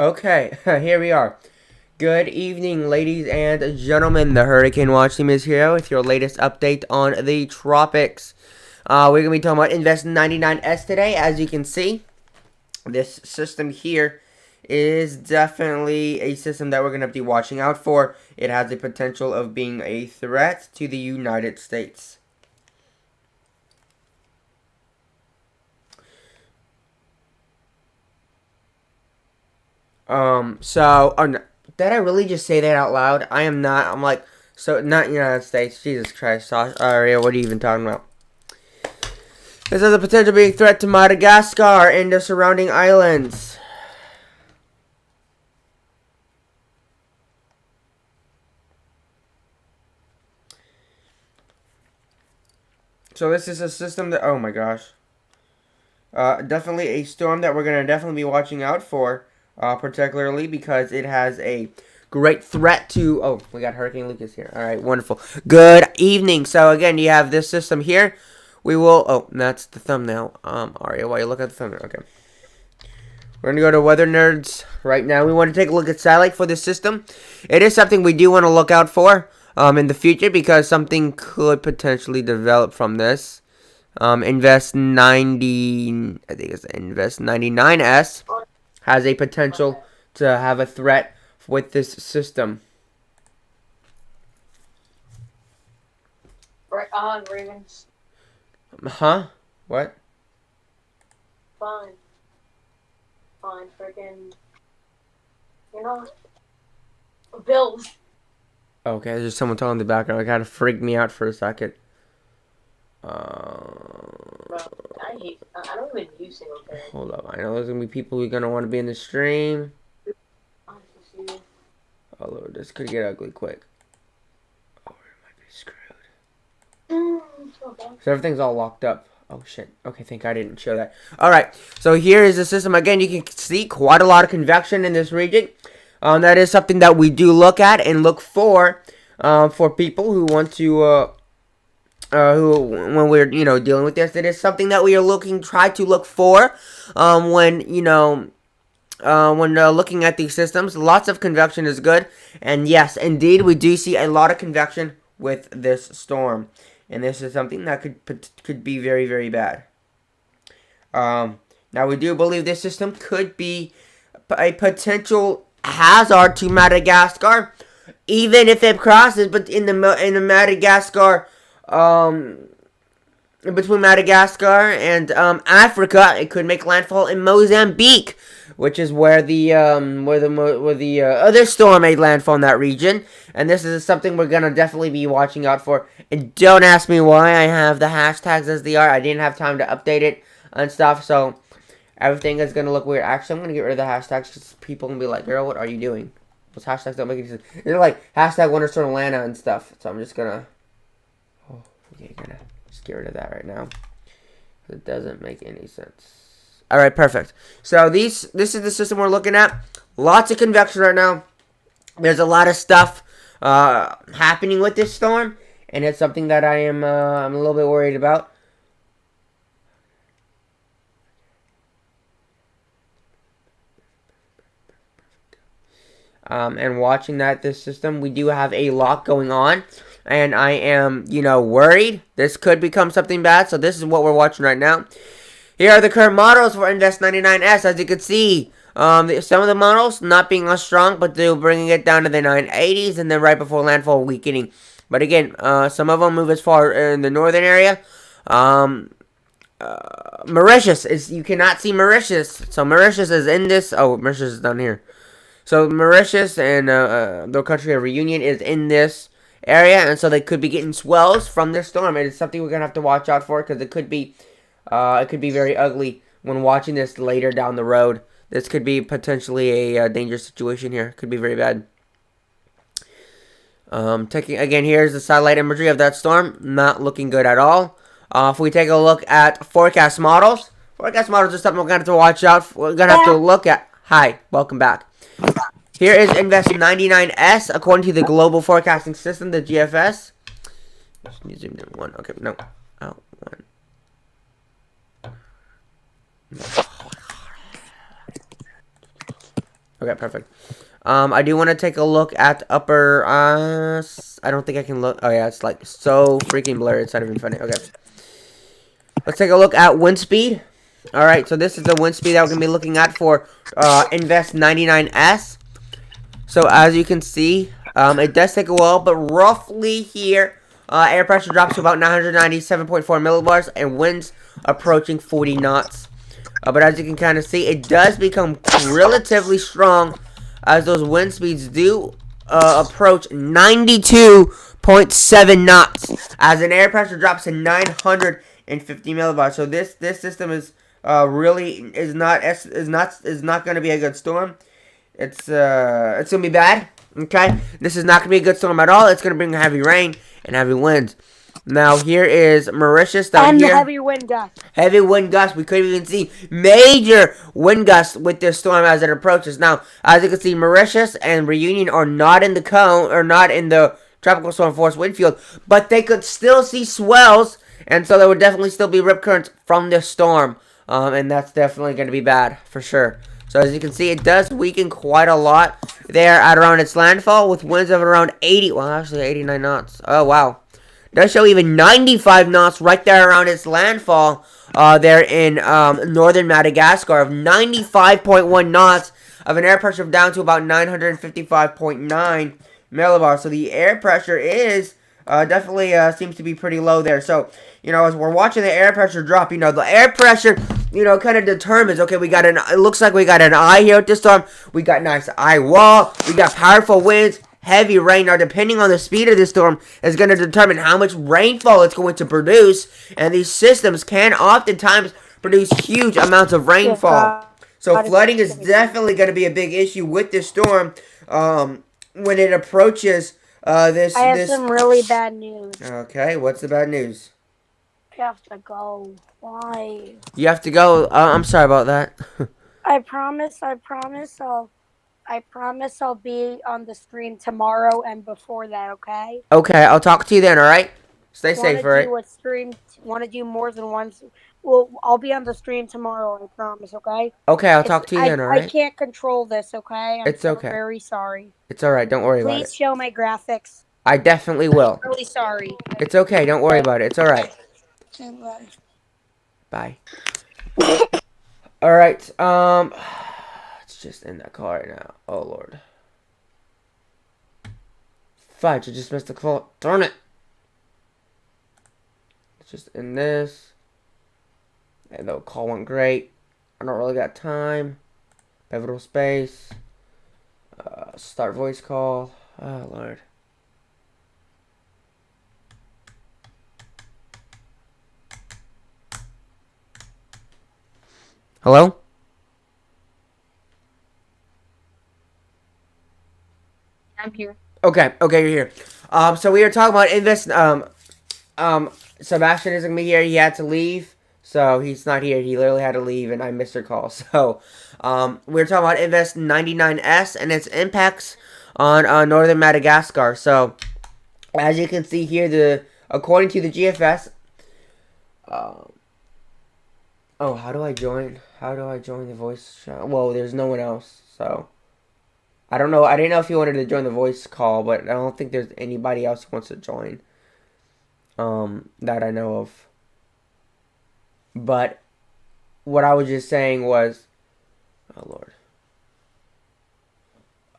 Okay, here we are. Good evening, ladies and gentlemen. The Hurricane Watch Team is here with your latest update on the tropics. We're going to be talking about Invest 99S today. As you can see, this system here is definitely a system that we're going to be watching out for. It has the potential of being a threat to the United States. Did I really just say that out loud? I am not. I'm like, so not United States. Jesus Christ, Aria, what are you even talking about? This has a potential being threat to Madagascar and the surrounding islands. So this is a system that, oh my gosh. Definitely a storm that we're going to definitely be watching out for. Particularly because it has a great threat to... Oh, we got Hurricane Lucas here. All right, wonderful. Good evening. So, again, you have this system here. We will... Oh, that's the thumbnail. Aria, while you look at the thumbnail. Okay. We're going to go to Weather Nerds right now. We want to take a look at satellite for this system. It is something we do want to look out for in the future because something could potentially develop from this. Invest 90... I think it's Invest 99S. Has a potential to have a threat with this system. Right on, Ravens. Huh? What? Fine. Fine, freaking. You know, Bills. Okay, there's just someone talking in the background. It kind of freaked me out for a second. Bro, I don't even use single parent. Hold up. I know there's going to be people who are going to want to be in the stream. Oh, Lord, this could get ugly quick. Oh, it might be screwed. Okay. So everything's all locked up. Oh, shit. Okay, thank God I didn't show that. Alright, so here is the system. Again, you can see quite a lot of convection in this region. That is something that we do look at and look for people who want to... when we're dealing with this, it is something that we are try to look for when looking at these systems. Lots of convection is good, and yes, indeed, we do see a lot of convection with this storm, and this is something that could be very, very bad. Now we do believe this system could be a potential hazard to Madagascar, even if it crosses, but in the Madagascar. Between Madagascar and Africa, it could make landfall in Mozambique, which is where the other storm made landfall in that region. And this is something we're gonna definitely be watching out for. And don't ask me why I have the hashtags as they are. I didn't have time to update it and stuff, so everything is gonna look weird. Actually, I'm gonna get rid of the hashtags because people can be like, "Girl, what are you doing?" Those hashtags don't make any sense. They're like hashtag Wonderstorm Atlanta and stuff. So I'm just gonna. Oh, okay, gonna just get rid of that right now. It doesn't make any sense. All right, perfect. So this is the system we're looking at. Lots of convection right now. There's a lot of stuff happening with this storm, and it's something that I'm a little bit worried about. And watching this system, we do have a lot going on. And I am, worried. This could become something bad. So this is what we're watching right now. Here are the current models for Invest 99S. As you can see, some of the models not being as strong, but they're bringing it down to the 980s. And then right before landfall, weakening. But again, some of them move as far in the northern area. Mauritius, you cannot see Mauritius. So Mauritius is in this. Oh, Mauritius is down here. So Mauritius and the country of Reunion is in this area, and so they could be getting swells from this storm. It is something we're gonna have to watch out for because it could be very ugly when watching this later down the road. This could be potentially a dangerous situation here. Could be very bad. Taking again, here's the satellite imagery of that storm. Not looking good at all. If we take a look at forecast models are something we're gonna have to watch out for. We're gonna have to look at. Hi, welcome back. Here is Invest 99S according to the Global Forecasting System, the GFS. Just need to zoom in one. Okay, no. Oh, one. Okay, perfect. I do want to take a look at upper. I don't think I can look. Oh yeah, it's like so freaking blurry. It's not even funny. Okay, let's take a look at wind speed. All right, so this is the wind speed that we're gonna be looking at for Invest 99S. So as you can see, it does take a while, but roughly here, air pressure drops to about 997.4 millibars and winds approaching 40 knots. But as you can kind of see, it does become relatively strong as those wind speeds do approach 92.7 knots as an air pressure drops to 950 millibars. So this system is really is not going to be a good storm. It's gonna be bad. Okay, this is not gonna be a good storm at all. It's gonna bring heavy rain and heavy winds. Now here is Mauritius down and here. heavy wind gusts. Heavy wind gusts. We could even see major wind gusts with this storm as it approaches. Now, as you can see, Mauritius and Reunion are not in the cone or not in the tropical storm force wind field, but they could still see swells, and so there would definitely still be rip currents from this storm, and that's definitely going to be bad for sure. So as you can see, it does weaken quite a lot there at around its landfall with winds of around 80, well actually 89 knots. Oh wow. It does show even 95 knots right there around its landfall there in northern Madagascar of 95.1 knots of an air pressure down to about 955.9 millibars. So the air pressure is definitely seems to be pretty low there. So, you know, as we're watching the air pressure drop, you know, the air pressure, you know, kind of determines, okay, it looks like we got an eye here at this storm. We got nice eye wall. We got powerful winds, heavy rain. Now, depending on the speed of this storm is going to determine how much rainfall it's going to produce. And these systems can oftentimes produce huge amounts of rainfall. So flooding is definitely going to be a big issue with this storm when it approaches this. I have some really bad news. Okay, what's the bad news? You have to go. Why? You have to go. I'm sorry about that. I promise I'll be on the stream tomorrow and before that, okay? Okay, I'll talk to you then, alright? Stay safe, alright? Want to do more than once? Well, I'll be on the stream tomorrow, I promise, okay? Okay, I'll talk to you then, alright? I can't control this, okay? It's okay. Very sorry. It's alright, don't worry about it. Please show my graphics. I definitely will. I'm really sorry. It's okay, don't worry about it. It's alright. Bye. Alright, it's just in that car right now. Oh, Lord. Fudge, I just missed the call. Darn it! It's just in this. And the call went great. I don't really got time. Pivotal space. Start voice call. Oh, Lord. Hello? I'm here. Okay, you're here. So we were talking about Sebastian isn't gonna be here. He had to leave, so he's not here. He literally had to leave, and I missed her call. So, we were talking about Invest 99S and its impacts on northern Madagascar. So, as you can see here, according to the GFS, oh, how do I join? How do I join the voice chat? Well, there's no one else, so I don't know. I didn't know if you wanted to join the voice call, but I don't think there's anybody else who wants to join. That I know of. But what I was just saying was, oh Lord.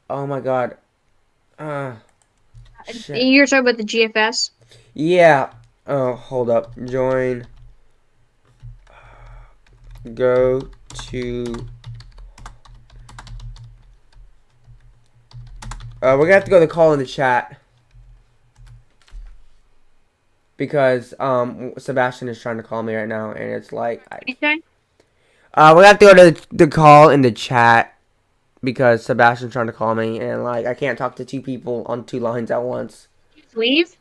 Oh my God. Shit. You're talking about the GFS? Yeah. Oh, hold up. Join. Go to. We're gonna have to go to call in the chat. Because Sebastian is trying to call me right now, and it's like Okay. we're gonna have to go to the call in the chat because Sebastian's trying to call me, and like I can't talk to two people on two lines at once. Leave?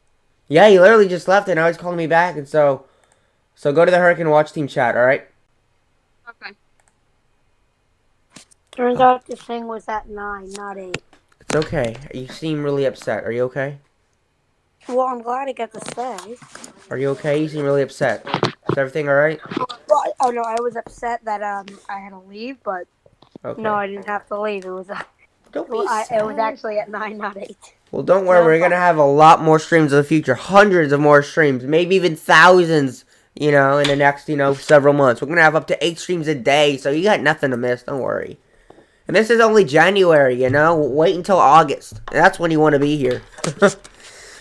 Yeah, he literally just left, and now he's calling me back, and so go to the Hurricane Watch Team chat, all right? Okay. Turns out this thing was at 9, not 8. It's okay. You seem really upset. Are you okay? Well, I'm glad I got to stay. Are you okay? You seem really upset. Is everything all right? Well, oh no, I was upset that I had to leave, but Okay. No, I didn't have to leave. It was Don't be sad. it was actually at 9, not 8. Well, don't worry. No We're gonna have a lot more streams in the future. Hundreds of more streams. Maybe even thousands. In the next, several months. We're gonna have up to 8 streams a day. So you got nothing to miss. Don't worry. And this is only January. Wait until August. That's when you want to be here.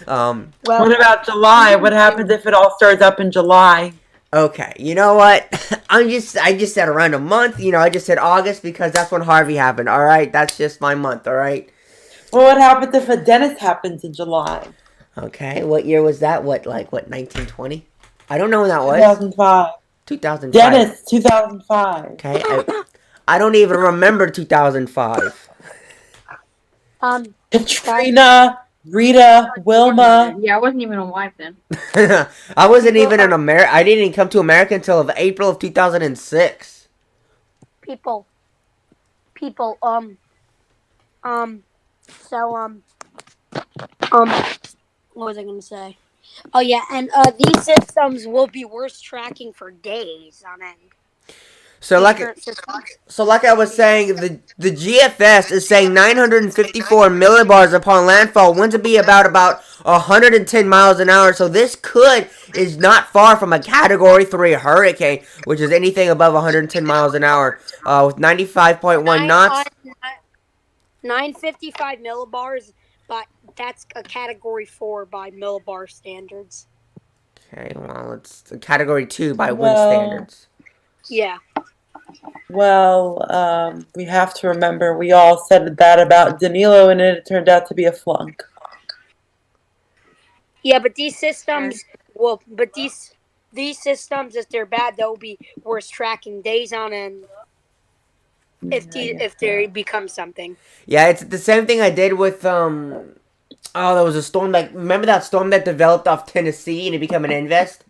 Well, What about July? What happens if it all starts up in July? Okay, you know what? I just said around a month. I just said August because that's when Harvey happened. All right, that's just my month. All right. Well, what happens if a dentist happens in July? Okay, what year was that? What 1920? I don't know when that was. 2005. 2005. Dentist, 2005. Okay, I don't even remember 2005. Katrina, Rita, Wilma. Yeah, I wasn't even alive then. I wasn't even in America. I didn't even come to America until April of 2006. people, so, what was I gonna say? Oh yeah, and these systems will be worse tracking for days on end. So These like current systems. I was saying, the GFS is saying 954 millibars upon landfall. Winds will be about 110 miles an hour. So this is not far from a Category 3 hurricane, which is anything above 110 miles an hour, with 95.1 knots. 955 millibars, but that's a Category 4 by millibar standards. Okay, well, it's a Category 2 by wind Well- standards. Yeah. Well, we have to remember we all said that about Danilo, and it turned out to be a flunk. Yeah, but these systems these systems, if they're bad, they'll be worse tracking days on end. If they become something. Yeah, it's the same thing I did with there was a storm remember that storm that developed off Tennessee and it became an invest?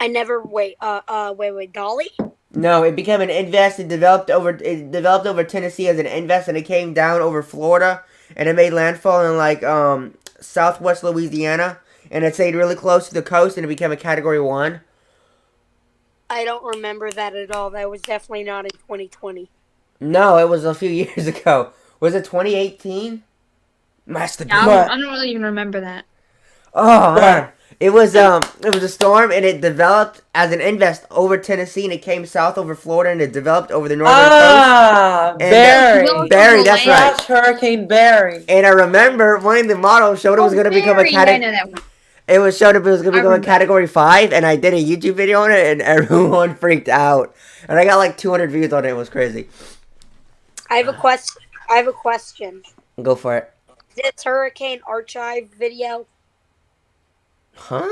I never wait, Dolly? No, it became an invest. It developed over Tennessee as an invest, and it came down over Florida, and it made landfall in southwest Louisiana, and it stayed really close to the coast, and it became a Category 1. I don't remember that at all. That was definitely not in 2020. No, it was a few years ago. Was it 2018? Must have been. Yeah, I don't really even remember that. Oh man. It was a storm, and it developed as an invest over Tennessee, and it came south over Florida, and it developed over the northern coast. And, Barry. Barry, that's right. That's Hurricane Barry. And I remember one of the models showed it was going to become a Barry, yeah, I category. know that one. It was showed up it was going to I become a remember. Category 5, and I did a YouTube video on it, and everyone freaked out. And I got like 200 views on it. It was crazy. I have a question. Go for it. This Hurricane Archive video. Huh?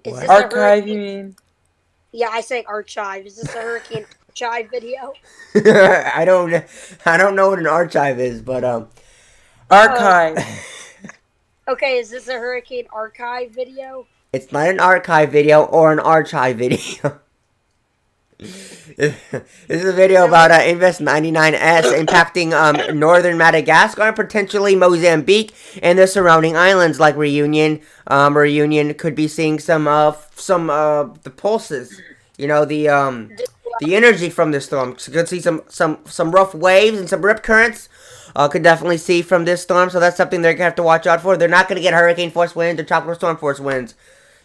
Is What? this a Archive, you hurricane? mean? Yeah, I say archive. Is this a Hurricane Archive video? I don't know what an archive is, but Archive. Oh. Okay, is this a Hurricane Archive video? It's not an archive video or an archive video. This is a video about Invest 99S impacting northern Madagascar and potentially Mozambique and the surrounding islands like Reunion. Reunion could be seeing some the pulses, the energy from this storm. So could see some rough waves and some rip currents. Could definitely see from this storm, so that's something they're gonna have to watch out for. They're not gonna get hurricane force winds or tropical storm force winds,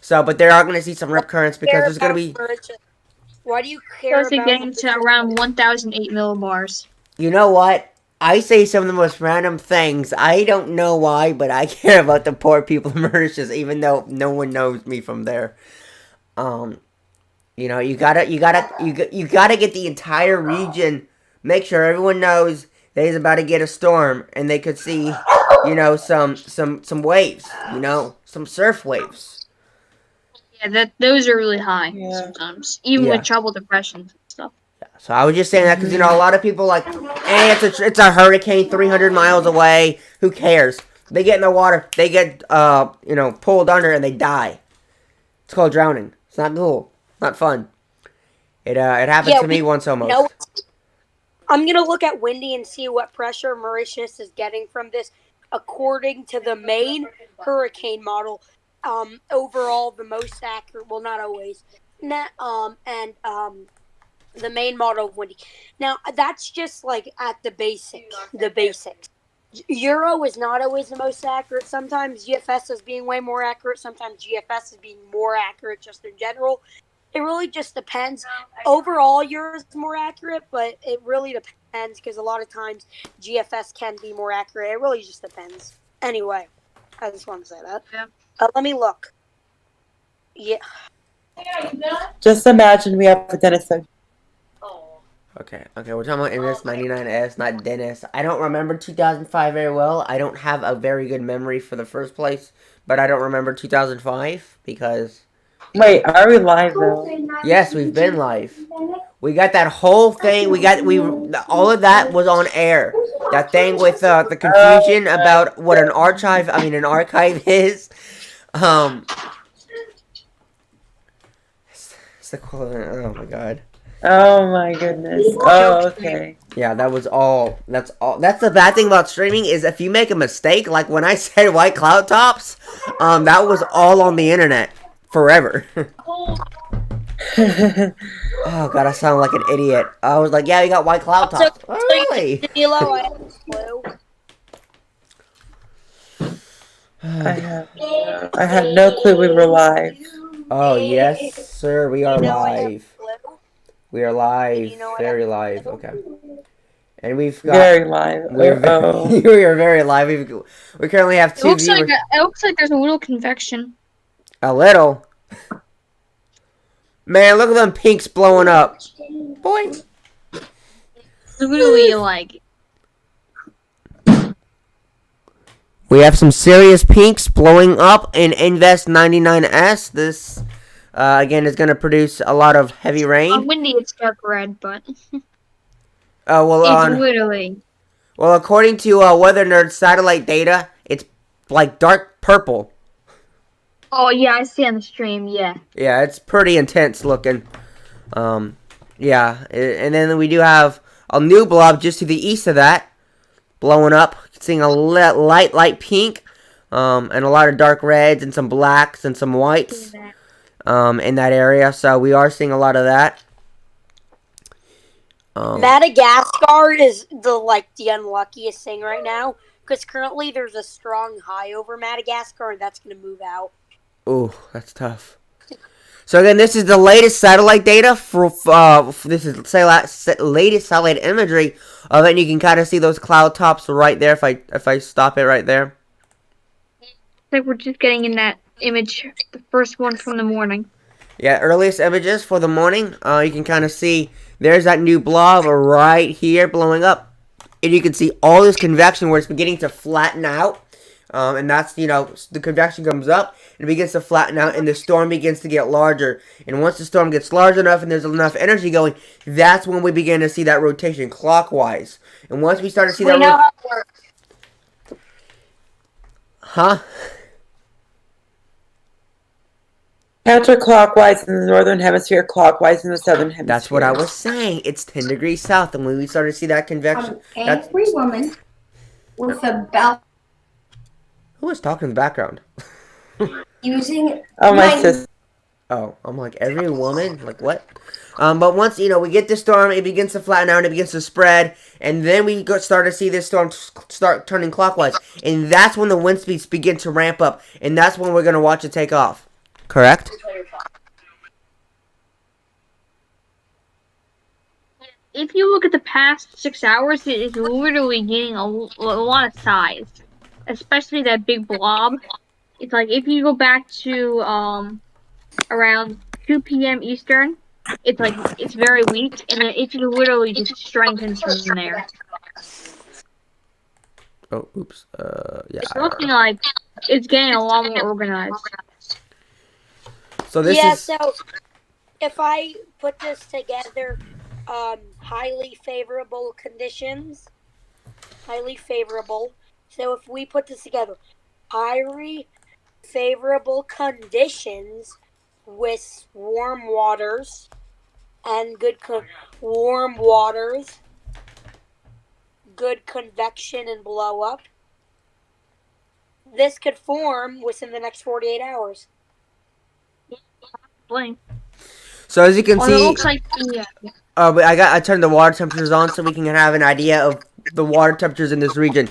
but they are gonna see some rip currents because there's gonna be. Why do you care Supposed to about be getting to around 1,008 millibars. You know what? I say some of the most random things. I don't know why, but I care about the poor people of Mauritius, even though no one knows me from there. You gotta get the entire region. Make sure everyone knows that he's about to get a storm, and they could see, some waves. Some surf waves. Yeah, those are really high Yeah. sometimes, even Yeah. with trouble depression and stuff. So I was just saying that because, a lot of people it's a hurricane 300 miles away. Who cares? They get in the water. They get, pulled under and they die. It's called drowning. It's not cool. Not fun. It happened to me once almost. No, I'm going to look at Windy and see what pressure Mauritius is getting from this. According to the main hurricane model, overall, the most accurate, well, not always, the main model of Windy. Now that's just like at the basics. Euro is not always the most accurate. Sometimes GFS is being way more accurate. Sometimes GFS is being more accurate just in general. It really just depends. Overall, Euro is more accurate, but it really depends because a lot of times GFS can be more accurate. It really just depends. Anyway, I just want to say that. Yeah. Let me look. Yeah. Just imagine we have a dentist. Okay, we're talking about MS99S, not Dennis. I don't remember 2005 very well. I don't have a very good memory for the first place, but I don't remember 2005 because... Wait, are we live though? Yes, we've been live. We got that whole thing. All of that was on air. That thing with the confusion about what an archive is. It's the oh my god. Oh my goodness. Oh, okay. Yeah, that was all. That's all. That's the bad thing about streaming is if you make a mistake, like when I said white cloud tops, that was all on the internet forever. Oh god, I sound like an idiot. I was like, yeah, you got white cloud tops. Oh, really? DANILO, I have blue. I had no clue we were live. Oh yes, sir, we are You know I have live. blue. We are live, You know what very I- live. Okay, and we've got. Very live. We're Uh-oh. we are very live. We currently have It two looks viewers. like there's a little convection. A little. Man, look at them pinks blowing up. Boy. It's literally like We have some serious pinks blowing up in Invest 99S. This, again, is going to produce a lot of heavy on rain. Windy. It's dark red, but Well, it's literally. well, according to Weather Nerd satellite data, it's like dark purple. Oh yeah, I see on the stream. Yeah. Yeah, it's pretty intense looking. Yeah, and then we do have a new blob just to the east of that, blowing up. Seeing a light pink, and a lot of dark reds and some blacks and some whites, in that area. So we are seeing a lot of that. Madagascar is the unluckiest thing right now because currently there's a strong high over Madagascar and that's going to move out. Ooh, that's tough. So again, this is the latest satellite data for this is latest satellite imagery of it, and you can kind of see those cloud tops right there. If I stop it right there. Like we're just getting in that image, the first one from the morning. Yeah, earliest images for the morning. You can kind of see there's that new blob right here blowing up, and you can see all this convection where it's beginning to flatten out. And that's, the convection comes up and it begins to flatten out and the storm begins to get larger. And once the storm gets large enough and there's enough energy going, that's when we begin to see that rotation clockwise. And once we start to see We that... know how it works. Huh? Counterclockwise in the northern hemisphere, clockwise in the southern hemisphere. That's what I was saying. It's 10 degrees south. And when we start to see that convection... that's... Every woman with a belt Who was talking in the background? using Oh, my sister. Oh, I'm like, every woman? Like, what? But once, we get this storm, it begins to flatten out, and it begins to spread, and then we start to see this storm start turning clockwise, and that's when the wind speeds begin to ramp up, and that's when we're going to watch it take off. Correct? If you look at the past 6 hours, it is literally gaining a lot of size, especially that big blob. It's like if you go back to around 2 p.m. Eastern, it's very weak, and then it literally just strengthens from there. Oh, oops. Yeah. It's looking like it's getting a lot more organized. So this Yeah, is... so if I put this together, highly favorable conditions, highly favorable. So if we put this together, highly favorable conditions with warm waters and warm waters, good convection and blow up. This could form within the next 48 hours. Blame. So as you can Oh, see... it looks like I turned the water temperatures on so we can have an idea of the water temperatures in this region.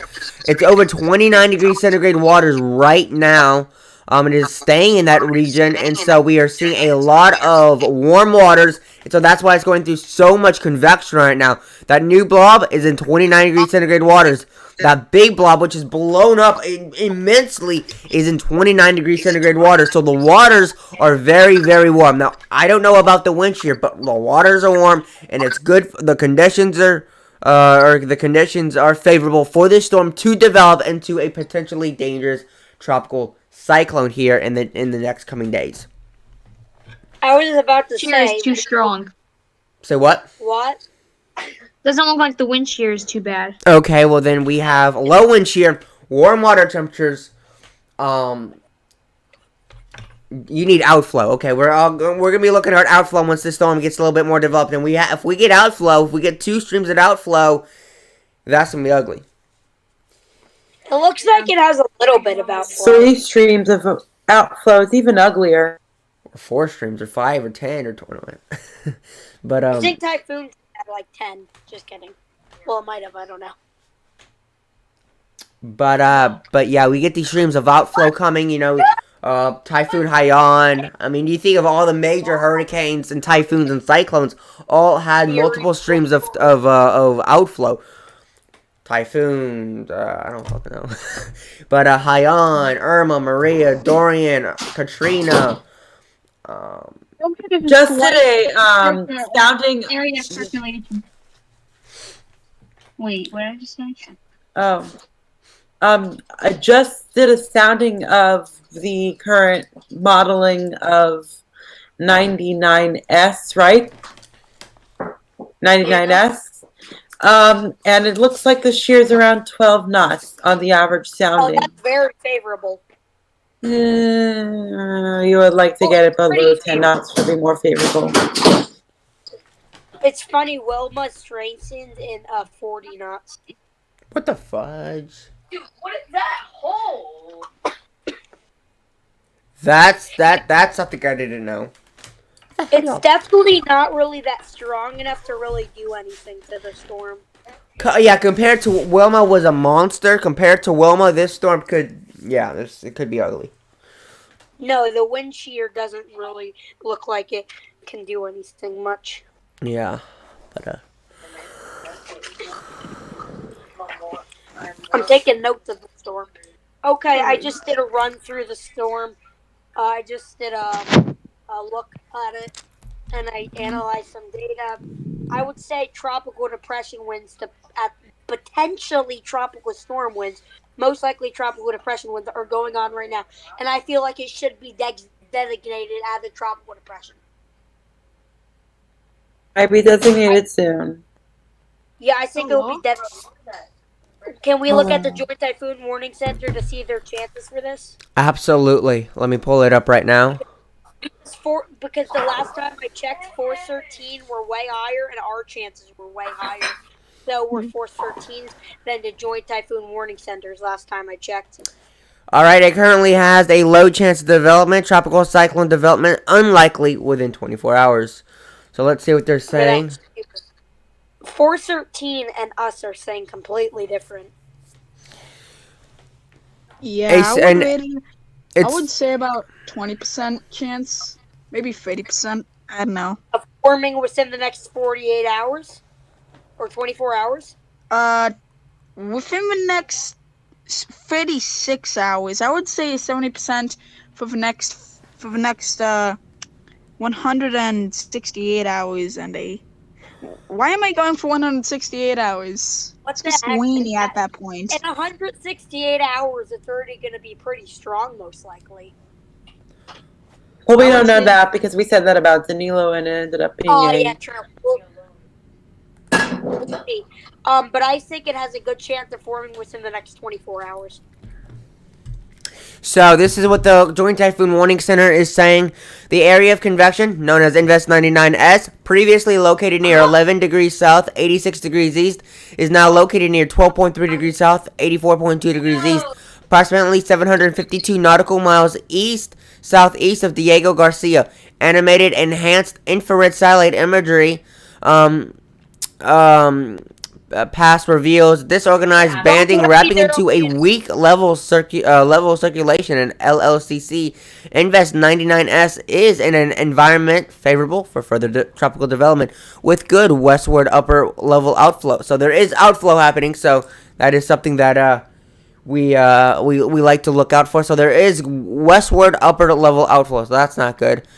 It's over 29 degrees centigrade waters right now. It is staying in that region, and so we are seeing a lot of warm waters, and so that's why it's going through so much convection right now. That new blob is in 29 degrees centigrade waters. That big blob, which is blown up immensely, is in 29 degrees centigrade water. So the waters are very, very warm. Now, I don't know about the wind shear, but the waters are warm, and it's good. The conditions are favorable for this storm to develop into a potentially dangerous tropical cyclone here in the next coming days. I was about to Shear say. is too strong. Say what? What? Doesn't look like the wind shear is too bad. Okay, well then we have low wind shear, warm water temperatures. You need outflow. Okay, we're gonna be looking at outflow once this storm gets a little bit more developed. And if we get outflow, if we get 2 streams of outflow, that's gonna be ugly. It looks like it has a little bit of outflow. 3 streams of outflow is even uglier. Or 4 streams, or 5, or 10, or 20. But I think Typhoon had like 10. Just kidding. Well, it might have. I don't know. But yeah, we get these streams of outflow coming. You know, Typhoon Haiyan. I mean, you think of all the major hurricanes and typhoons and cyclones, all had multiple streams of outflow. Typhoon, I don't fucking know. But Haiyan, Irma, Maria, Dorian, Katrina. Just today, sounding. Area of circulation. Wait, what did I just say? I just did a sounding of the current modeling of 99S, right? 99S. And it looks like the shear's around 12 knots on the average sounding. Oh, that's very favorable. You would like to get it below 10 knots to be more favorable. It's funny, Wilma strengthened in 40 knots. What the fudge? Dude, what is that hole? That's something I didn't know. It's definitely not really that strong enough to really do anything to the storm. Yeah, compared to Wilma was a monster. Compared to Wilma, this storm could, it could be ugly. No, the wind shear doesn't really look like it can do anything much. Yeah, but I'm taking notes of the storm. Okay, I just did a run through the storm. I just did a look at it, and I analyzed some data. I would say tropical depression winds at potentially tropical storm winds. Most likely tropical depression winds are going on right now, and I feel like it should be designated as a tropical depression. Might be designated soon. Yeah, I think it will be designated. Can we look at the Joint Typhoon Warning Center to see their chances for this? absolutely. Let me pull it up right now. Because the last time I checked, force 13 were way higher, and our chances were way higher. So we're force 13 than the Joint Typhoon Warning Centers last time I checked. All right, it currently has a low chance of development, tropical cyclone development, unlikely within 24 hours. So let's see what they're saying. Force 13 and us are saying completely different. Yeah, I It's would say about 20% chance, maybe 50%. I don't know. Of forming within the next 48 hours? Or 24 hours? Within the next 36 hours, I would say 70% for the next 168 hours and a. Why am I going for 168 hours? What It's the just heck weenie is at that? that point. In 168 hours, it's already going to be pretty strong, most likely. Well, we I don't would know say- that because we said that about Danilo and it ended up being Oh, a... yeah, true. We'll see. But I think it has a good chance of forming within the next 24 hours. So this is what the Joint Typhoon Warning Center is saying. The area of convection, known as Invest 99S, previously located near 11 degrees south, 86 degrees east, is now located near 12.3 degrees south, 84.2 degrees east, approximately 752 nautical miles southeast of Diego Garcia. Animated enhanced infrared satellite imagery Past reveals disorganized banding wrapping into a weak level circulation, and LLCC Invest 99S is in an environment favorable for further tropical development with good westward upper level outflow. So there is outflow happening, so that is something that we like to look out for. So there is westward upper level outflow, so that's not good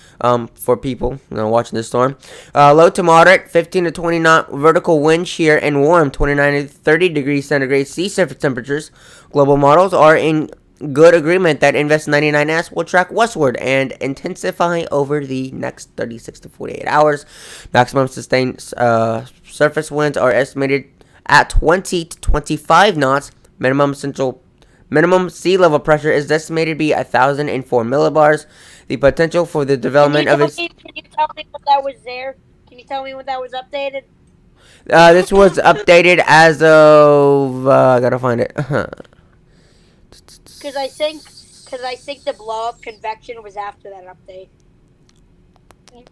for people watching the storm. Low to moderate 15 to 20 knot vertical wind shear and warm 29 to 30 degrees centigrade sea surface temperatures. Global models are in good agreement that Invest 99S will track westward and intensify over the next 36 to 48 hours. Maximum sustained surface winds are estimated at 20 to 25 knots. Minimum sea level pressure is estimated to be 1,004 millibars. The potential for the development of its... Can you tell me what that was there? Can you tell me when that was updated? This was updated as of... I gotta find it. Because I think the blow up convection was after that update. It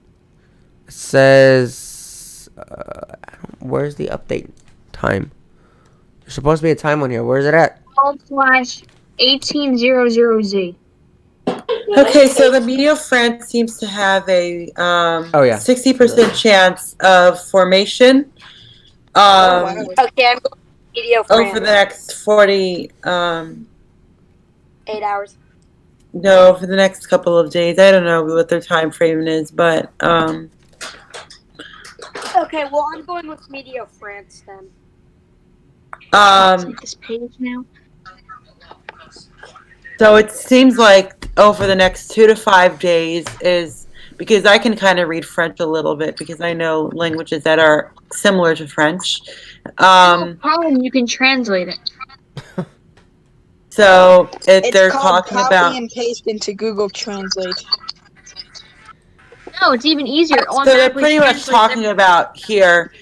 says... where's the update time? There's supposed to be a time on here. Where's it at? /1800Z. Okay, so the Meteor France seems to have a 60% chance of formation. Okay, I'm going to video over the next 8 hours. No, for the next couple of days. I don't know what their time frame is, but Okay, well I'm going with Meteor France then. This page now. So it seems like over the next 2 to 5 days is because I can kind of read French a little bit because I know languages that are similar to French. No problem, you can translate it. So It's they're called talking copy about. and paste into Google Translate. No, it's even easier. So they're pretty much talking about here.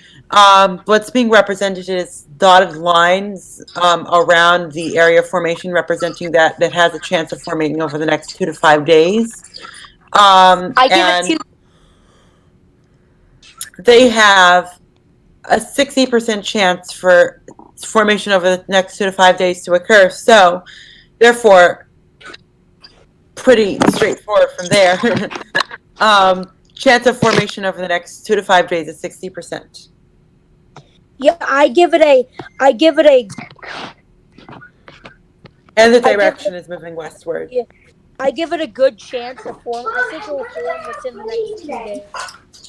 What's being represented is dotted lines around the area of formation representing that has a chance of forming over the next 2 to 5 days. I give it 2. They have a 60% chance for formation over the next 2 to 5 days to occur. So, therefore, pretty straightforward from there. Chance of formation over the next 2 to 5 days is 60%. Yeah, I give it a. And the direction is moving westward. Yeah, I give it a good chance of form. I think it will form within the next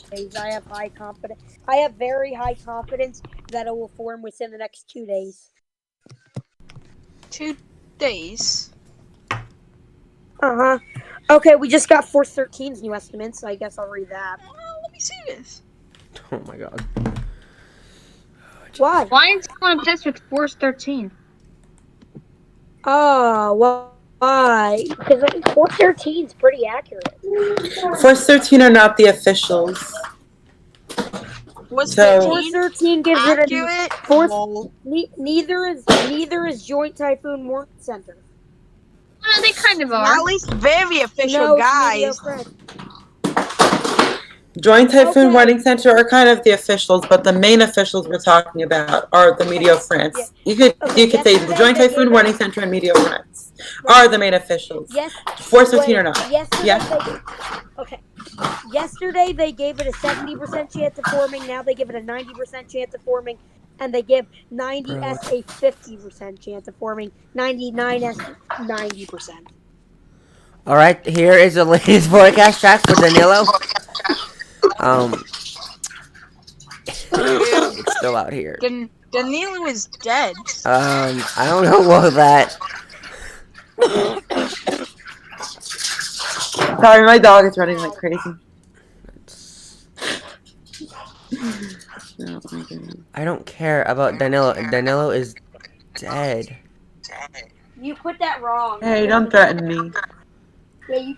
2 days. I have high confidence. I have very high confidence that it will form within the next 2 days. 2 days. Okay, we just got Force 13's new estimates, so I guess I'll read that. Let me see this. Oh my god. Why? Why is someone obsessed with Force 13? Oh, well, why? Because Force 13 is pretty accurate. Force 13 are not the officials. What's So- Force 13 gives it a accurate? Force. Lol. Neither is Joint Typhoon Warp Center. Well, they kind of are. At least very official, No, it's guys. Meteor France. Joint Typhoon Okay. Warning Center are kind of the officials, but the main officials we're talking about are the Meteor France. You could say the Joint Typhoon Warning Center and Meteor France are the main officials. Yes. Force 13 or not. Yesterday, Yesterday they gave it a 70% chance of forming. Now they give it a 90% chance of forming, and they give 90S a 50% chance of forming. 99S 90%. All right, here is the latest forecast track for Danilo. It's still out here. Danilo is dead. I don't know about that. Sorry, my dog is running like crazy. Oh my goodness. I don't care about Danilo. Danilo is dead. You put that wrong. Hey, don't threaten me. Yeah, you.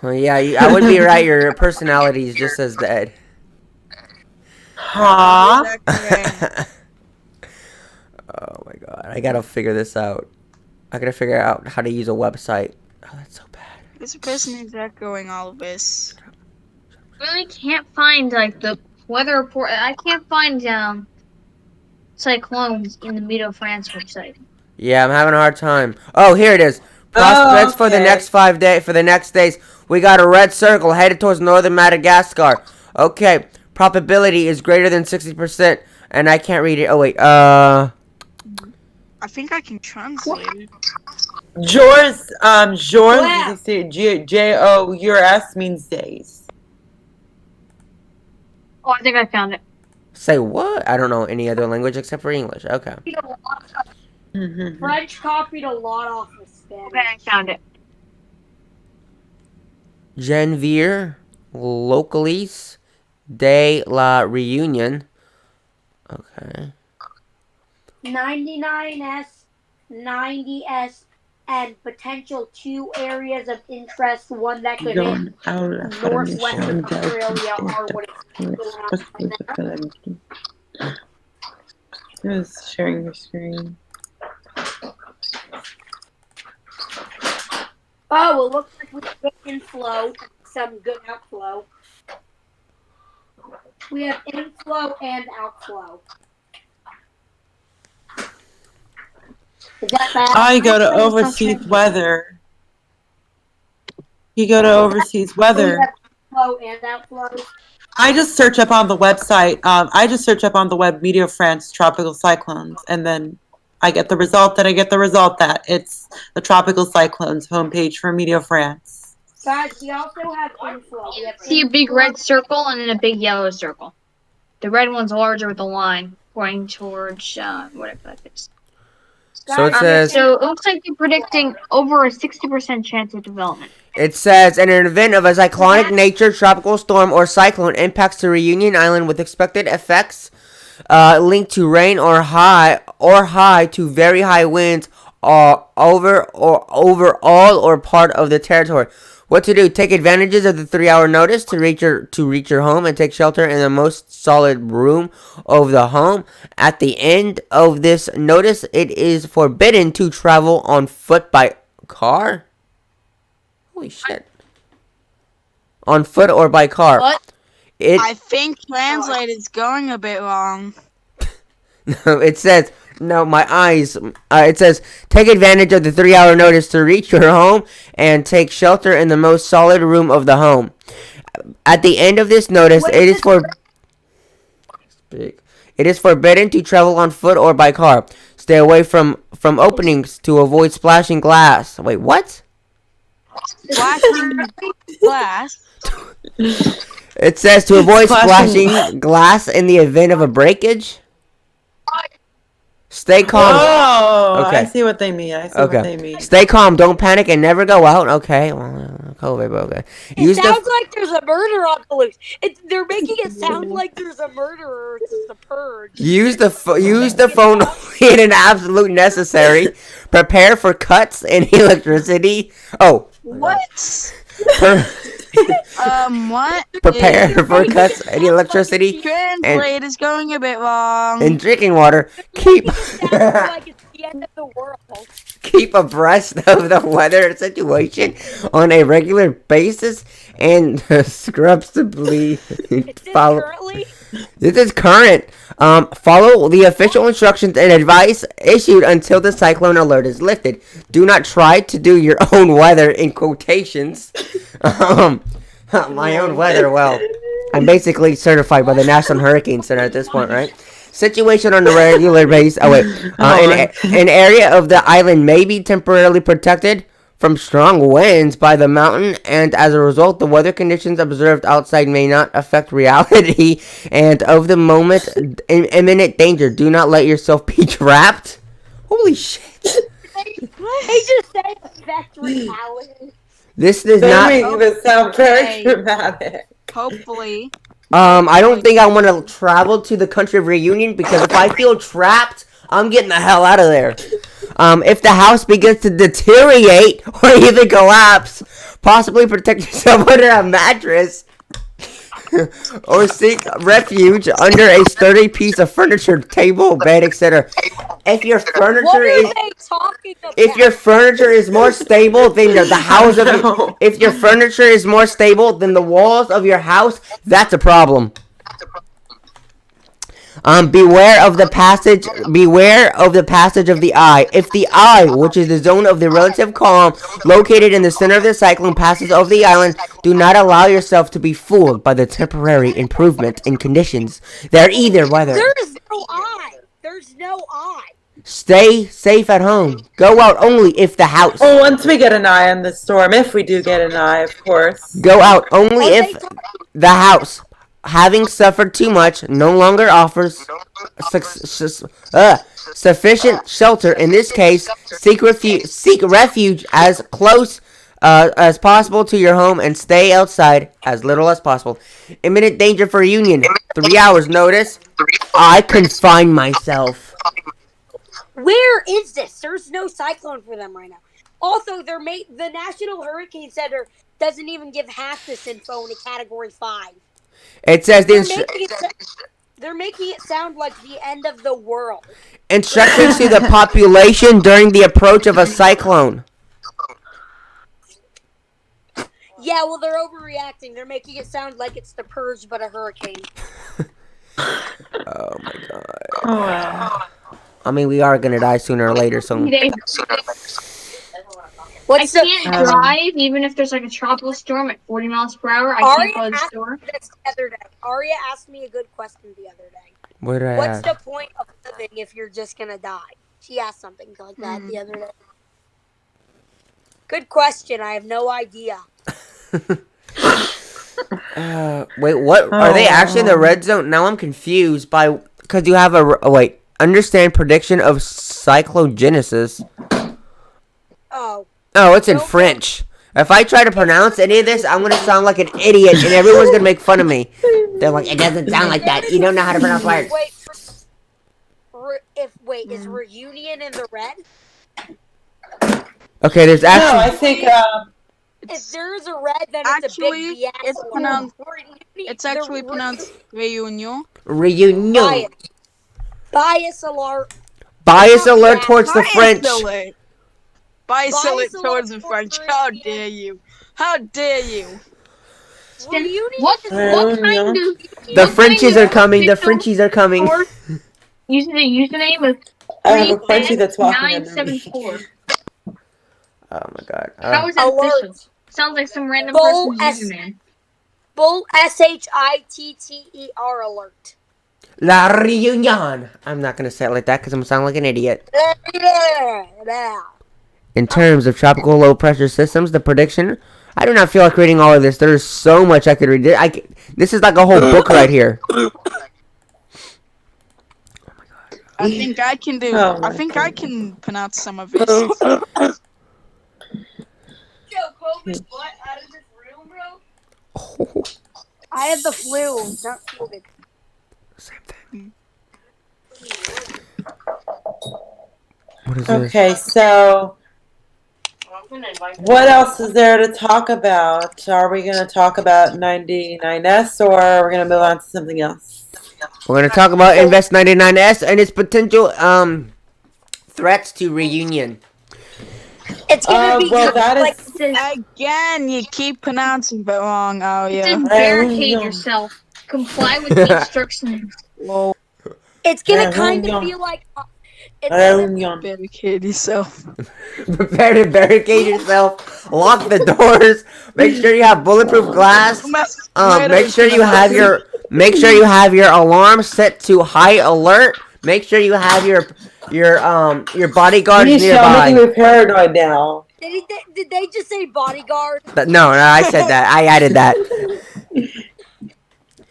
Oh, yeah, I would be right. Your personality is just as dead. Huh? Oh my god, I gotta figure this out. I gotta figure out how to use a website. Oh, that's so bad. This person is echoing all of this. Really can't find like the weather report. I can't find cyclones in the Meteor France website. Yeah, I'm having a hard time. Oh, here it is. Prospects for the okay. next 5 days. For the next days, we got a red circle headed towards northern Madagascar. Okay, probability is greater than 60%, and I can't read it. Oh wait, I think I can translate it. Jors, Wow. Jors means days. Oh, I think I found it. say what? I don't know any other language except for English. Okay. French copied a lot off of Spanish. Okay, I found it. Janvier Locales de la Reunion. Okay. 99S, 90S, and potential 2 areas of interest. One that could hit northwestern Australia are what it's Who's sharing your screen? Oh, it looks like we have good inflow, some good outflow. We have inflow and outflow. Is that bad? I go to overseas weather. You go to overseas We weather. have inflow and outflow. I just search up on the website. I just search up on the web Meteor France tropical cyclones, and then I get the result that I get the result that it's the tropical cyclones homepage for Meteor France. Guys, we also have inflow. We have See a big inflow. red circle and then a big yellow circle. The red one's larger with the line pointing towards whatever that is. So it says So it looks like you're predicting over a 60% chance of development. in an event of a cyclonic nature, tropical storm or cyclone impacts the Reunion Island with expected effects linked to rain or high to very high winds over all or part of the territory. What to do? Take advantages of the 3-hour notice to reach your home and take shelter in the most solid room of the home. At the end of this notice, it is forbidden to travel on foot by car. Holy shit! On foot or by car. What? I think translate is going a bit wrong. It says, no, my eyes. It says, take advantage of the 3-hour notice to reach your home and take shelter in the most solid room of the home. At the end of this notice, it is forbidden to travel on foot or by car. Stay away from openings to avoid splashing glass. Wait, what? Flashing glass. It says to avoid Splashing splashing glass in the event of a breakage. Stay calm. Oh, Okay. I see what they mean. I see what they Okay. mean. Stay calm. Don't panic and never go out. Okay. Well, COVID, but okay. It sounds like there's a murder on the loose. They're making it sound like there's a murderer. It's just a purge. Use the phone only in an absolute necessary. Prepare for cuts and electricity. Oh. What? What? Prepare for cuts and electricity Translate is going a bit wrong. and drinking water. Keep Sounds like it's the end of the world. keep abreast of the weather situation on a regular basis and scrubs to bleed. Is this Follow. currently? This is current. Follow the official instructions and advice issued until the cyclone alert is lifted. Do not try to do your own weather in quotations. My own weather. Well, I'm basically certified by the National Hurricane Center at this point, right? Situation on a regular basis. Oh wait, an area of the island may be temporarily protected from strong winds by the mountain, and as a result, the weather conditions observed outside may not affect reality and of the moment in imminent danger. Do not let yourself be trapped. Holy shit! They just say affect reality. This does They not. make it sound very Okay. dramatic. Hopefully. I don't think I want to travel to the country of reunion because if I feel trapped, I'm getting the hell out of there. If the house begins to deteriorate or even collapse, possibly protect yourself under a mattress or seek refuge under a sturdy piece of furniture, table, bed, etc. If your What furniture are is they talking about? if your furniture is more stable than the house of No. if your furniture is more stable than the walls of your house, that's a problem. Beware of the passage. Beware of the passage of the eye. If the eye, which is the zone of the relative calm located in the center of the cyclone, passes over the island, do not allow yourself to be fooled by the temporary improvement in conditions. They're either weather. There's no eye. There's no eye. Stay safe at home. Go out only if the house. Well, once we get an eye on the storm, if we do get an eye, of course. Go out only if the house, having suffered too much, no longer offers sufficient shelter. In this case, seek refuge as close as possible to your home and stay outside as little as possible. Imminent danger for Union. 3 hours notice. I confine myself. Where is this? There's no cyclone for them right now. Also, the National Hurricane Center doesn't even give half this info in a Category 5. It says They're making it sound like the end of the world. Instructions to the population during the approach of a cyclone. Yeah, well, they're overreacting. They're making it sound like it's the purge, but a hurricane. Oh my god. Oh, wow. I mean, we are gonna die sooner or later, so. I What's can't drive even if there's like a tropical storm at 40 miles per hour. I can't go to the store. This the other day. Aria asked me a good question the other day. What did I What's ask? the point of living if you're just gonna die? She asked something like that the other day. Good question. I have no idea. Wait, what? Are they actually in the red zone? Now I'm confused because you have wait. Understand prediction of cyclogenesis. Oh. Oh, it's in French. If I try to pronounce any of this, I'm gonna sound like an idiot, and everyone's gonna make fun of me. They're like, it doesn't sound like that. You don't know how to pronounce words. Wait, is reunion in the red? Okay, there's actually. No, I think. If there's a red, then it's a Actually, big it's pronounced. It's actually pronounced reunion. Reunion. Bias alert. Bias alert towards the French. Bias alert alert towards the French. How dare you? How dare you? What kind of... The Frenchies are coming. The Frenchies are coming. Using the username of I have a Frenchie that's walking under me. 974. Oh my god. How is that official? Sounds like some random Bull person's username. Bull SHITTER alert. La Reunion. I'm not gonna say it like that because I'm gonna sound like an idiot. In terms of tropical low pressure systems, the prediction. I do not feel like reading all of this. There's so much I could read. This is like a whole book right here. I think I can do. I think I can pronounce some of it. Yo, COVID butt out of this room, bro. I have the flu, not COVID. Same thing. What is this? Okay, so what else is there to talk about? Are we going to talk about 99S or are we going to move on to something else? We're gonna talk about Invest 99S and its potential threats to reunion. It's gonna be well, that like is Again, you keep pronouncing it wrong. Oh It yeah. says barricade yourself. Comply with the instructions. well, it's gonna kind of feel like Barricade yourself. Prepare to barricade yourself. Lock the doors. Make sure you have bulletproof glass. Make sure you have your alarm set to high alert. Make sure you have your bodyguards nearby. You're paranoid now. Did they just say bodyguard? No, I said that. I added that.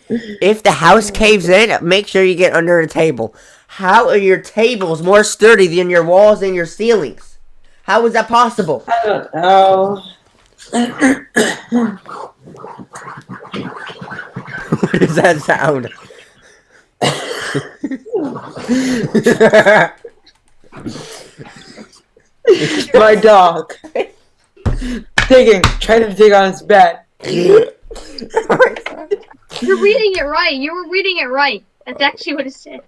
If the house caves in, make sure you get under a table. How are your tables more sturdy than your walls and your ceilings? How is that possible? I don't know. What does that sound? My dog. Trying to dig on his bed. You're reading it right. You were reading it right. That's actually what it said.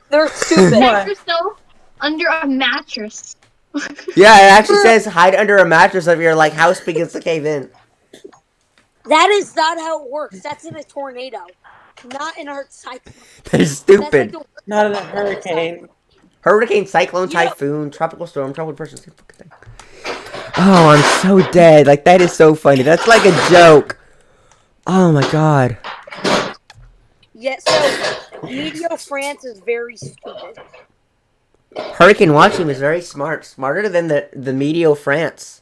They're stupid. Protect yourself under a mattress. Yeah, it actually says hide under a mattress if your house begins to cave in. That is not how it works. That's in a tornado. Not in a cyclone. They're That's stupid. like the Not in a hurricane. Hurricane, cyclone, You know- typhoon, tropical storm, tropical person, same fucking thing. Oh, I'm so dead. Like, that is so funny. That's like a joke. Oh my god. Yeah, so Medio France is very stupid. Hurricane watching is very smart. Smarter than the Medio France.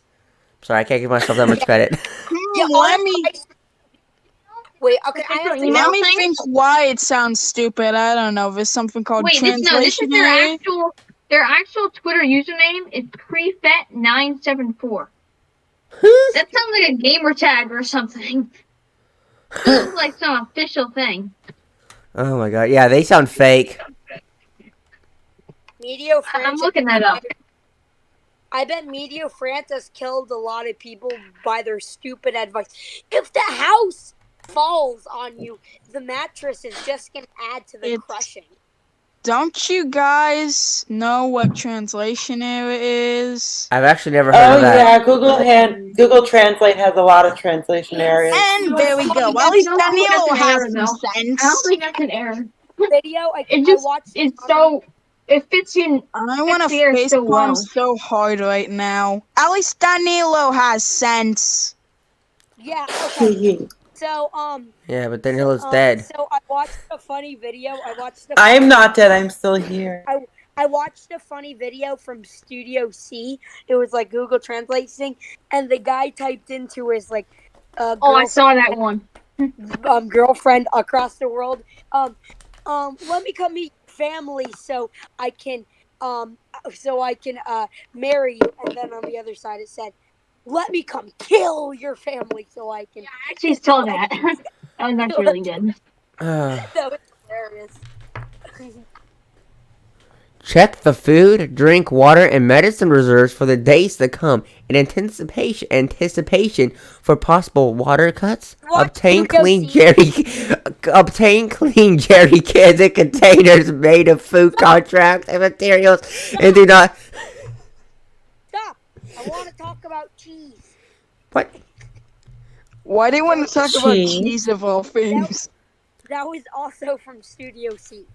Sorry, I can't give myself that much credit. Yeah, Let me Wait, okay, I have to You know let me thing? think why it sounds stupid. I don't know. There's something called Wait, this is translation their error. actual Twitter username is prefet974. That sounds like a gamer tag or something. This is like some official thing. Oh my god. Yeah, they sound fake. Medio France. I'm looking that up. I bet Medio France has killed a lot of people by their stupid advice. If the house falls on you, the mattress is just going to add to the It's- crushing. Don't you guys know what translation error is? I've actually never heard Oh of that. yeah, Google Translate has a lot of translation areas. And there we go. I At least don't think that's Danilo an has error, some though. I don't sense. think that's an error. Video, It just I watched it's so it fits in. I want to It's there so facepalm well. so hard right now. At least Danilo has sense. Yeah, okay. So, Yeah, but Daniela's dead. So I watched a funny video. I am not dead. I'm still here. I watched a funny video from Studio C. It was like Google Translate thing, and the guy typed into his like, Oh, I saw that one. girlfriend across the world. Let me come meet family so I can marry you. And then on the other side it said, "Let me come kill your family so I can." I actually saw that. Oh, that's really good. That was hilarious. Check the food, drink, water, and medicine reserves for the days to come in anticipation for possible water cuts. What? Obtain You go clean see- jerry cans and containers made of food contracts and materials, and do not. Stop! I want to talk about cheese. What? Why do you want to talk about Cheese. cheese of all things? That was also from Studio C.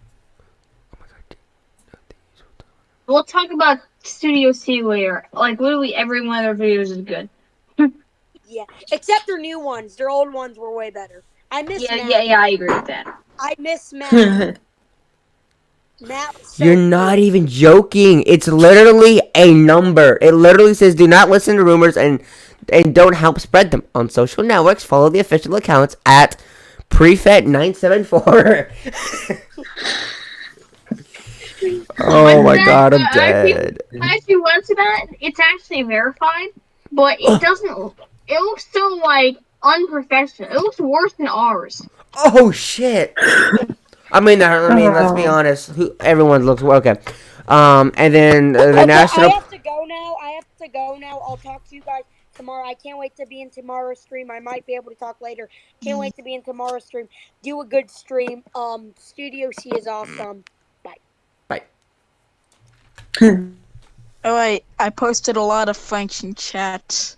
We'll talk about Studio C later. Like literally every one of their videos is good. Yeah, except their new ones. Their old ones were way better. I miss Matt. Yeah, I agree with that. I miss Matt. Matt was so You're not even joking. It's literally a number. It literally says, "Do not listen to rumors and don't help spread them on social networks. Follow the official accounts at Prefet974." Oh my god, I'm dead. I actually went to that. It's actually verified, but it doesn't. It looks so like unprofessional. It looks worse than ours. Oh shit. I mean, let's be honest. Everyone looks okay. And then the Okay, national. I have to go now. I'll talk to you guys tomorrow. I can't wait to be in tomorrow's stream. I might be able to talk later. Can't wait to be in tomorrow's stream. Do a good stream. Studio C is awesome. Alright, I posted a lot of French in chat.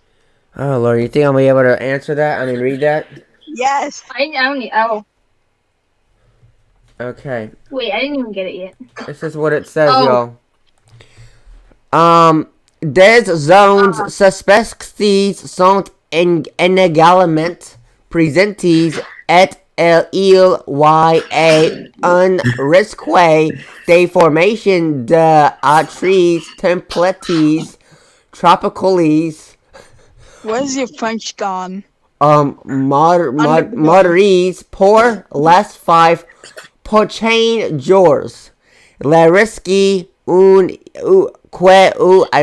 Oh lord, you think I'll be able to answer that? I mean, read that? Yes. I don't. Oh, Okay. wait, I didn't even get it yet. This is what it says, Oh. y'all. Des zones suspects sont inégalement présentés et il y a un risque de formation de trees templates tropicales Where's your French gone? modérés pour les 5 prochains jours. Le risque I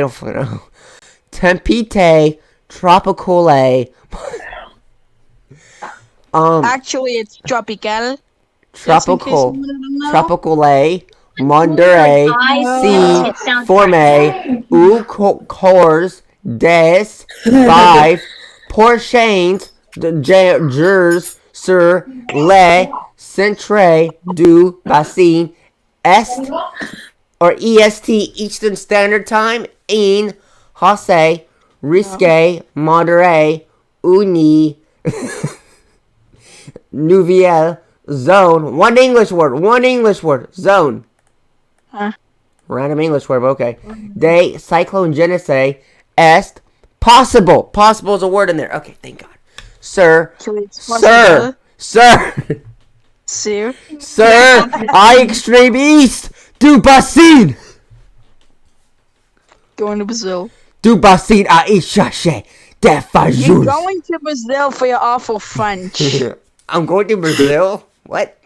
don't fucking know. Tempête tropicale. Actually, it's tropical. Tropical. Just in case you wanted to know. Tropicale. Mondere. It C. sounds Forme. Ou cours des 5 prochains jours sur les centres du bassin est or EST Eastern Standard Time in Hausse, Risque, Modéré, Uni, Nouvelle Zone. One English word. Zone. Huh? Random English word, okay. De cyclone genese est possible. Possible is a word in there. Okay, thank God. Sir. Sir. Sir. Sir. I extreme east. Du bassin. Going to Brazil. Du bassin a ishache. De You're fajus. going to Brazil for your awful French. I'm going to Brazil? What?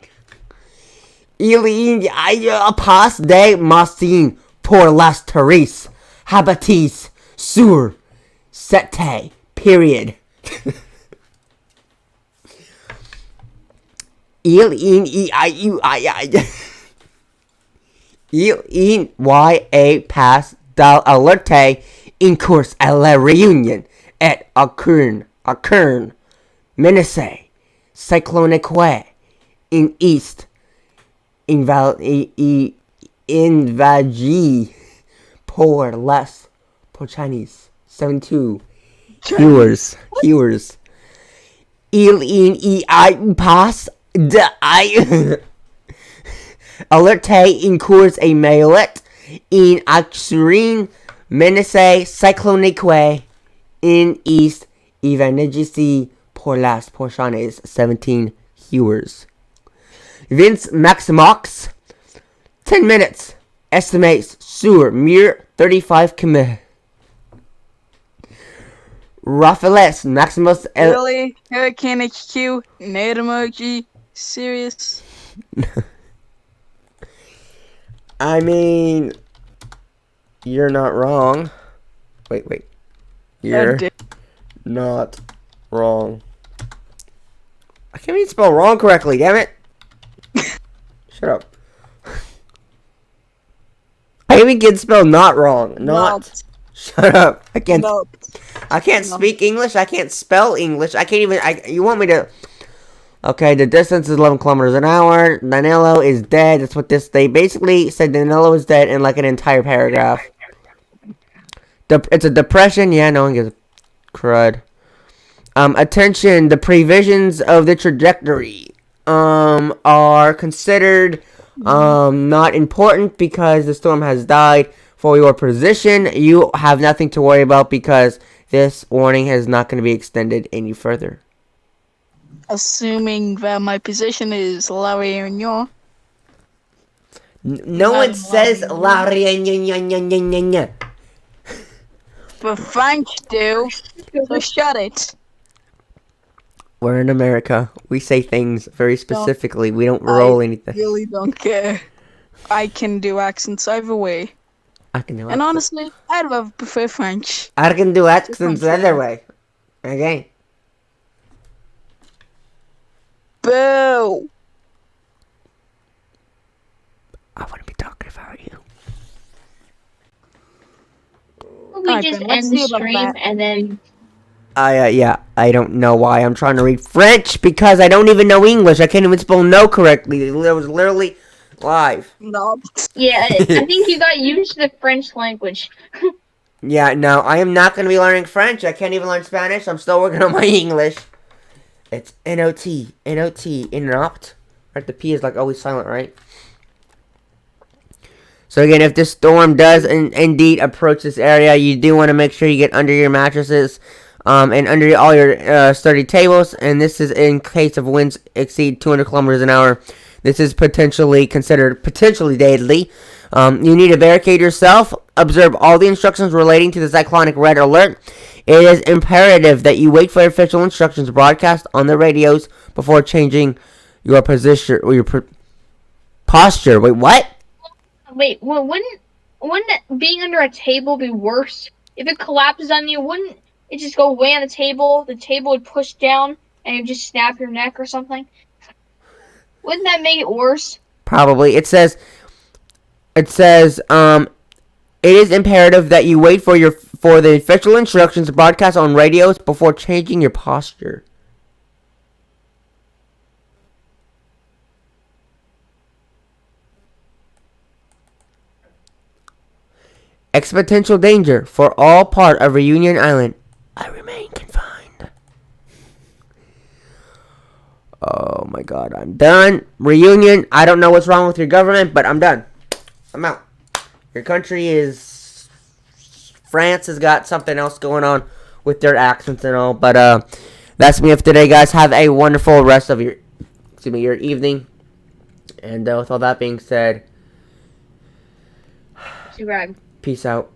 Il y a pas de massin pour las terres habitis sur cette period. Il y a pas d'alerte in course à la réunion et occurn menace cyclonique in east invagi pour less pour Chinese 72 hewers il y a pas de alerte in cours a maillet in occurring menace cyclonique in east evangelici pour las pour Chinese 17 hewers. Vince Maximox 10 minutes estimates sur mere 35 km. Raphaelis Maximus Really? Hurricane HQ? Net emoji? Serious? I mean, you're not wrong. Wait. You're not wrong. I can't even spell wrong correctly, damn it. Shut up. I even can spell not wrong. Not. Shut up. I can't speak English. I can't spell English. I can't even. You want me to? Okay, the distance is 11 kilometers an hour. Danilo is dead. That's what they basically said. Danilo is dead in like an entire paragraph. It's a depression. Yeah, no one gives a crud. Attention, the provisions of the trajectory are considered not important because the storm has died. For your position, you have nothing to worry about because this warning is not going to be extended any further. Assuming that my position is La Réunion. No one says La Réunion. But French do. So shut it. We're in America. We say things very specifically. We don't roll anything. I really don't care. I can do accents either way. I can do And accents. honestly, I'd rather prefer French. I can do accents the other way. Okay. Boo! I wouldn't be talking about you. We Alright, just then, let's end the see about stream that. and then Yeah, I don't know why I'm trying to read French because I don't even know English. I can't even spell no correctly. It was literally live. No. yeah, I think you got used to the French language. Yeah, no, I am not going to be learning French. I can't even learn Spanish. I'm still working on my English. It's N-O-T, inopt. Right, the P is like always silent, right? So again, if this storm does indeed approach this area, you do want to make sure you get under your mattresses and under all your sturdy tables. And this is in case of winds exceed 200 kilometers an hour. This is considered potentially deadly. You need to barricade yourself. Observe all the instructions relating to the cyclonic red alert. It is imperative that you wait for official instructions broadcast on the radios before changing your position or your posture. Wait, what? Wait, well, wouldn't being under a table be worse? If it collapses on you, wouldn't it just go way on the table? The table would push down and you just snap your neck or something? Wouldn't that make it worse? Probably. It says it is imperative that you wait for the official instructions broadcast on radios before changing your posture. Exponential danger for all part of Reunion Island. I remain confined. Oh my god, I'm done. Reunion. I don't know what's wrong with your government, but I'm done. I'm out. Your country is... France has got something else going on with their accents and all. But that's me for today, guys. Have a wonderful rest of your... Excuse me, your evening. And with all that being said... Peace out.